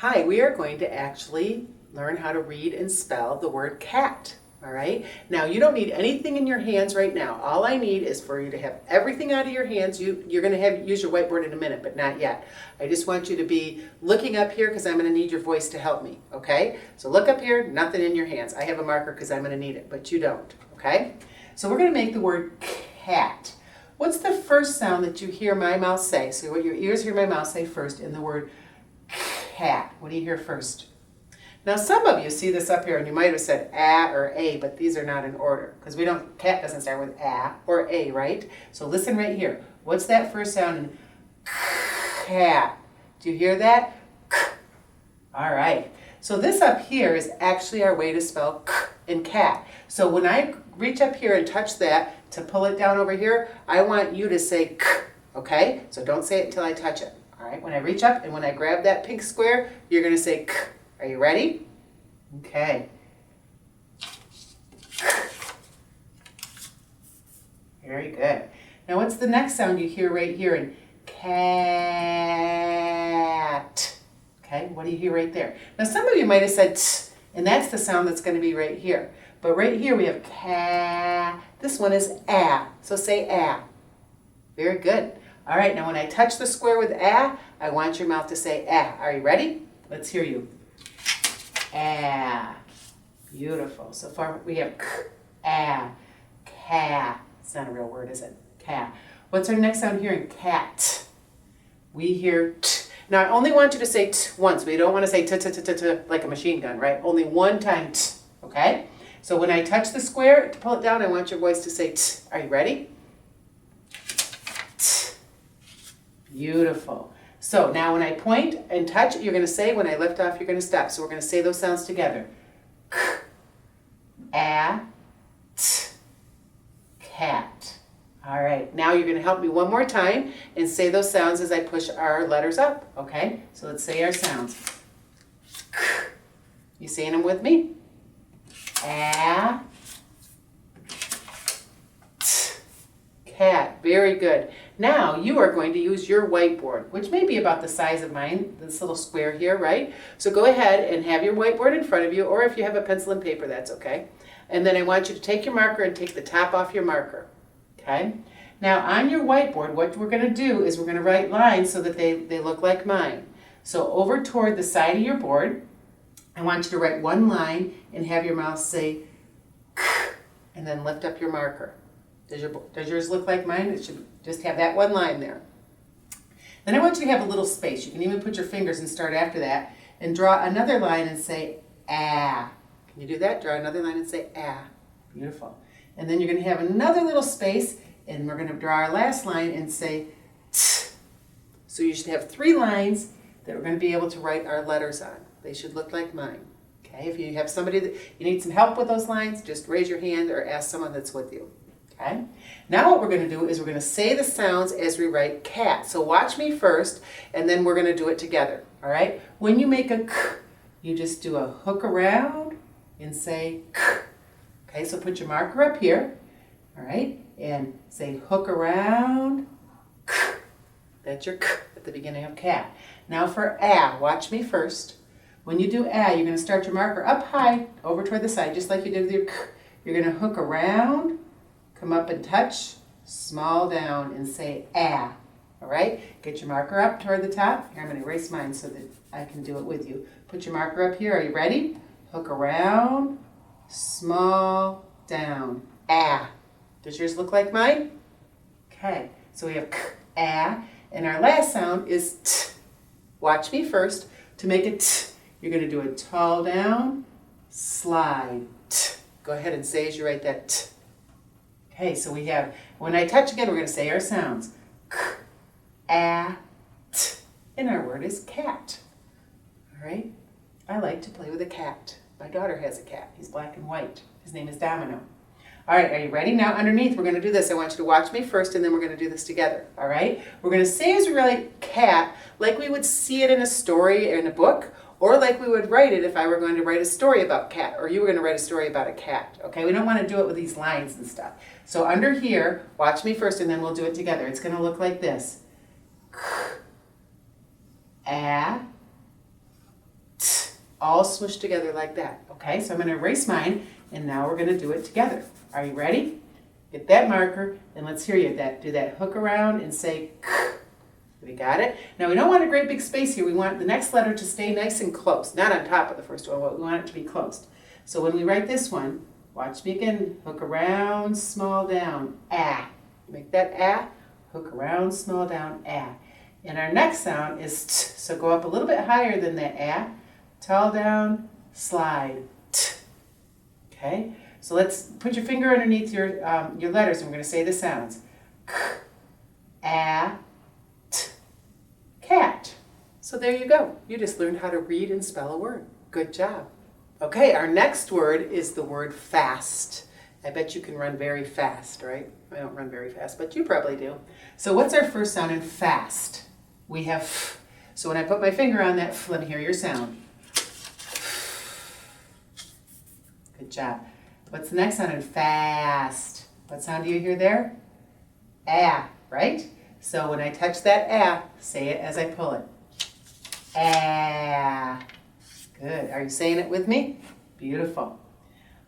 Hi, we are going to actually learn how to read and spell the word cat. All right. Now you don't need anything in your hands right now. All I need is for you to have everything out of your hands. You're going to use your whiteboard in a minute, but not yet. I just want you to be looking up here because I'm going to need your voice to help me. Okay. So look up here. Nothing in your hands. I have a marker because I'm going to need it, but you don't. Okay. So we're going to make the word cat. What's the first sound that you hear my mouth say? So what your ears hear my mouth say first in the word cat. What do you hear first? Now some of you see this up here and you might have said a or a, but these are not in order because cat doesn't start with a or a, right? So listen right here. What's that first sound in cat? Do you hear that? All right. So this up here is actually our way to spell in cat. So when I reach up here and touch that to pull it down over here, I want you to say okay? So don't say it until I touch it. All right, when I reach up and when I grab that pink square, you're going to say k. Are you ready? Okay. Very good. Now what's the next sound you hear right here in cat? Okay, what do you hear right there? Now some of you might have said t, and that's the sound that's going to be right here. But right here we have cat. This one is a. So say a. Very good. All right, now when I touch the square with a, I want your mouth to say a. Are you ready? Let's hear you. A. Beautiful. So far we have k, a, cat. It's not a real word, is it? Cat. What's our next sound here in cat? We hear t. Now I only want you to say t once. We don't want to say t, t, t, t, t like a machine gun, right? Only one time t, okay? So when I touch the square to pull it down, I want your voice to say t. Are you ready? Beautiful. So now when I point and touch, you're going to say, when I lift off, you're going to stop. So we're going to say those sounds together. K, a, t, cat. All right. Now you're going to help me one more time and say those sounds as I push our letters up. Okay? So let's say our sounds. K. You saying them with me? A, t, cat. Very good. Now you are going to use your whiteboard, which may be about the size of mine, this little square here, right? So go ahead and have your whiteboard in front of you, or if you have a pencil and paper, that's okay. And then I want you to take your marker and take the top off your marker, okay? Now on your whiteboard, what we're going to do is we're going to write lines so that they look like mine. So over toward the side of your board, I want you to write one line and have your mouth say, and then lift up your marker. Does yours look like mine? It should just have that one line there. Then I want you to have a little space. You can even put your fingers and start after that and draw another line and say ah. Can you do that? Draw another line and say ah. Beautiful. And then you're going to have another little space and we're going to draw our last line and say t. So you should have 3 lines that we're going to be able to write our letters on. They should look like mine. Okay? If you have somebody that you need some help with those lines, just raise your hand or ask someone that's with you. Okay. Now what we're going to do is we're going to say the sounds as we write cat. So watch me first, and then we're going to do it together. All right. When you make a k, you just do a hook around and say k. Okay. So put your marker up here. All right, and say hook around k. That's your k at the beginning of cat. Now for a, watch me first. When you do a, you're going to start your marker up high over toward the side, just like you did with your k. You're going to hook around. Come up and touch, small down, and say ah. All right? Get your marker up toward the top. Here, I'm going to erase mine so that I can do it with you. Put your marker up here. Are you ready? Hook around, small down, ah. Does yours look like mine? Okay. So we have k, ah, and our last sound is t. Watch me first. To make it t, you're going to do a tall down, slide, t. Go ahead and say as you write that t. Okay, so we have, when I touch again, we're going to say our sounds. K, a, t, and our word is cat. All right? I like to play with a cat. My daughter has a cat. He's black and white. His name is Domino. All right, are you ready? Now underneath, we're going to do this. I want you to watch me first, and then we're going to do this together. All right? We're going to say as we write cat, like we would see it in a story or in a book, or like we would write it if I were going to write a story about cat, or you were going to write a story about a cat. Okay, we don't want to do it with these lines and stuff. So under here, watch me first and then we'll do it together. It's going to look like this. A, all smushed together like that. Okay, so I'm going to erase mine, and now we're going to do it together. Are you ready? Get that marker, and let's hear you do that hook around and say k. We got it? Now we don't want a great big space here. We want the next letter to stay nice and close, not on top of the first one. We want it to be closed. So when we write this one, watch me again. Hook around, small down, ah. Make that ah. Hook around, small down, ah. And our next sound is t. So go up a little bit higher than that ah. Tall down, slide, t. Okay? So let's put your finger underneath your letters, and we're going to say the sounds. K, ah, t, cat. So there you go. You just learned how to read and spell a word. Good job. Okay, our next word is the word fast. I bet you can run very fast, right? I don't run very fast, but you probably do. So what's our first sound in fast? We have f. So when I put my finger on that f, let me hear your sound. Good job. What's the next sound in fast? What sound do you hear there? Ah, right? So when I touch that ah, say it as I pull it. Ah. Good. Are you saying it with me? Beautiful.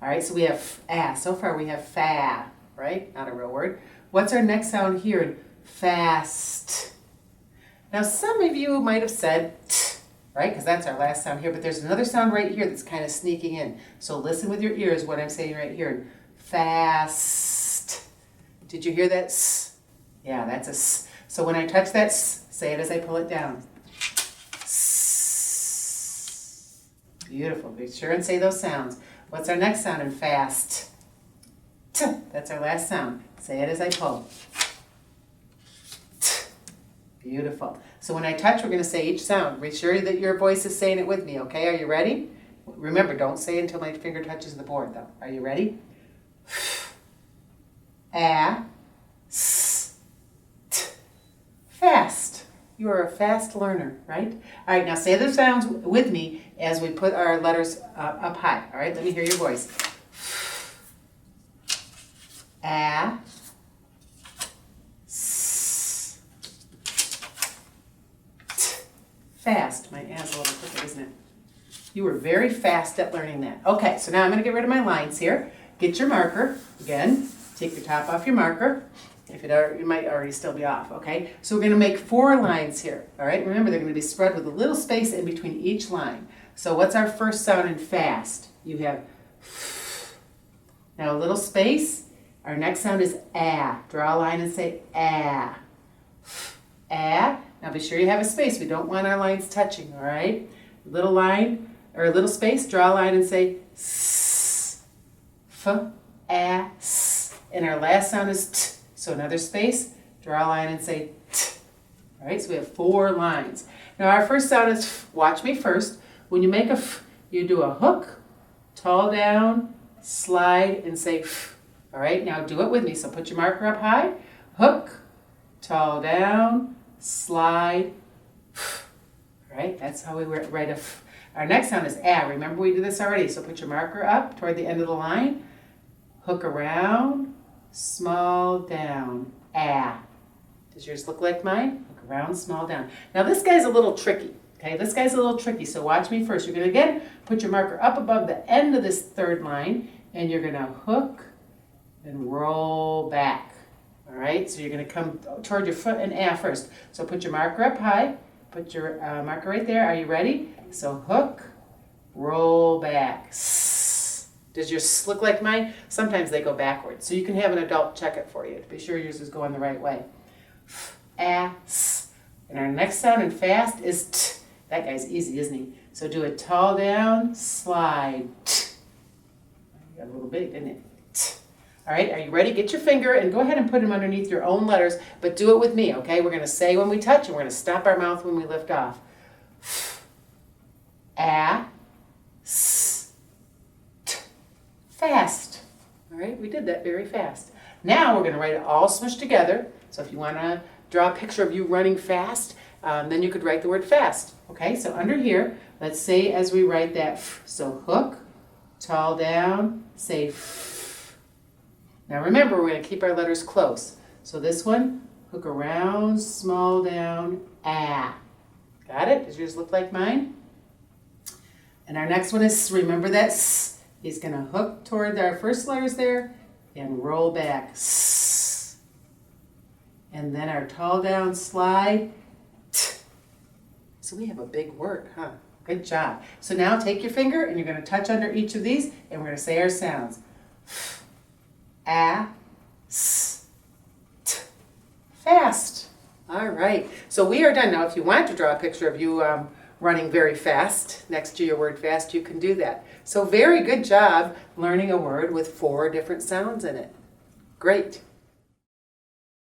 All right, so we have ah. So far we have fa, right? Not a real word. What's our next sound here? Fast. Now some of you might have said t, right? Because that's our last sound here, but there's another sound right here that's kind of sneaking in. So listen with your ears what I'm saying right here. Fast. Did you hear that s? Yeah, that's a s. So when I touch that s, say it as I pull it down. S. Beautiful. Be sure and say those sounds. What's our next sound in fast? T. That's our last sound. Say it as I pull. T. Beautiful. So when I touch, we're going to say each sound. Make sure that your voice is saying it with me, okay? Are you ready? Remember, don't say it until my finger touches the board, though. Are you ready? A, s, t. Fast. You are a fast learner, right? All right, now say the sounds with me as we put our letters up high. All right, let me hear your voice. A, s, t. Fast. My a's a little quicker, isn't it? You were very fast at learning that. Okay, so now I'm going to get rid of my lines here. Get your marker. Again, take your top off your marker. If it might already still be off, okay? So we're going to make 4 lines here, all right? Remember, they're going to be spread with a little space in between each line. So what's our first sound in fast? You have now a little space. Our next sound is ah. Draw a line and say ah. Ah. Now be sure you have a space. We don't want our lines touching, all right? Little line, or a little space, draw a line and say s, f, a, s. And our last sound is t. So another space, draw a line and say t. All right, so we have 4 lines. Now our first sound is f. Watch me first. When you make a f, you do a hook, tall down, slide, and say f. All right, now do it with me. So put your marker up high, hook, tall down, slide, f. All right, that's how we write a f. Our next sound is ah. Remember we did this already. So put your marker up toward the end of the line, hook around, small down, ah. Does yours look like mine? Hook around, small down. Now this guy's a little tricky, okay? This guy's a little tricky, so watch me first. You're going to, again, put your marker up above the end of this 3rd line, and you're going to hook and roll back, all right? So you're going to come toward your foot and ah first. So put your marker up high, put your marker right there. Are you ready? So hook, roll back. Does yours look like mine? Sometimes they go backwards. So you can have an adult check it for you to be sure yours is going the right way. S. And our next sound in fast is t. That guy's easy, isn't he? So do it tall down, slide. T. You got a little bit, didn't it? T. All right, are you ready? Get your finger and go ahead and put them underneath your own letters, but do it with me, okay? We're going to say when we touch and we're going to stop our mouth when we lift off. A. S. Fast. All right, we did that very fast. Now we're going to write it all smushed together. So if you want to draw a picture of you running fast, then you could write the word fast. Okay, so under here, let's say as we write that f. So hook, tall down, say f. Now remember, we're going to keep our letters close. So this one, hook around, small down, ah. Got it? Does yours look like mine? And our next one is, remember that S. He's going to hook toward our first letters there and roll back. S. And then our tall down slide. T. So we have a big word, huh? Good job. So now take your finger and you're going to touch under each of these and we're going to say our sounds. F, a, s, t. Fast. All right. So we are done. Now if you want to draw a picture of you running very fast next to your word fast, you can do that. So very good job learning a word with 4 different sounds in it. Great.